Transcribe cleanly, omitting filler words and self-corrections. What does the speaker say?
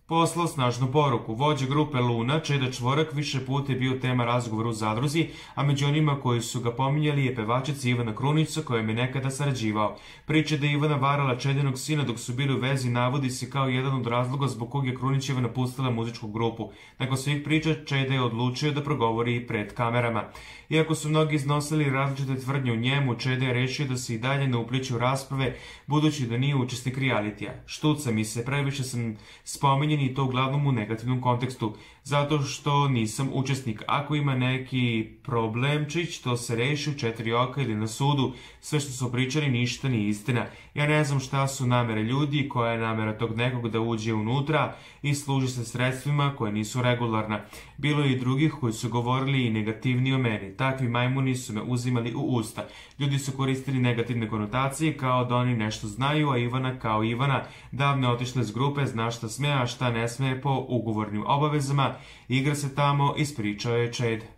poslao snažnu poruku. Vođa grupe Luna, Čeda Čvorak, više puta je bio tema razgovora u zadruzi, a među onima koji su ga pominjali je pevačica Ivana Krunić, sa kojom je nekada sarađivao. Priča da je Ivana varala Čedinog sina dok su bili u vezi navodi se kao jedan od razloga zbog kog je Krunićeva napustila muzičku grupu. Nakon svih priča, Čeda je odlučio da progovori pred kamerama. Iako su mnogi iznosili različite tvrdnje u njemu, Čeda je rešio da se i dalje ne upliče u rasprave, budući da nije učesnik realitija. Štuca mi se, previše sam spominjen i to uglavnom u negativnom kontekstu, zato što nisam učesnik. Ako ima neki problemčić, to se reši u 4 oka ili na sudu. Sve što su pričali ništa nije istina. Ja ne znam šta su namere ljudi, koja je namera tog nekog da uđe unutra i služi se sredstvima koje nisu regularna. Bilo je i drugih koji su govorili i negativni o meni. Takvi majmuni su me uzimali u usta. Ljudi su koristili negativne konotacije kao da oni nešto znaju, a Ivana kao Ivana davno je otišla iz grupe, zna šta sme, a šta ne sme po ugovornim obavezama. Igra se tamo, ispričao je Čed.